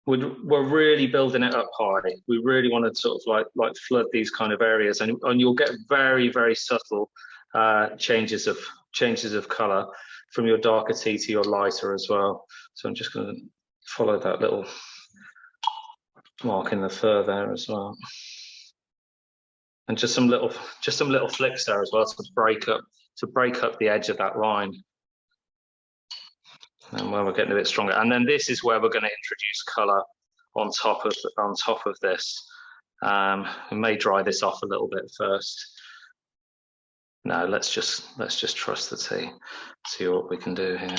we're really building it up high. We really want to sort of like flood these kind of areas, and you'll get very subtle changes of color from your darker tea to your lighter as well. So I'm just going to follow that little mark in the fur there as well, and just some little flicks there as well to break up the edge of that line. And where we're getting a bit stronger, and then this is where we're going to introduce color on top of this. We may dry this off a little bit first. No, let's just trust the tea. See what we can do here.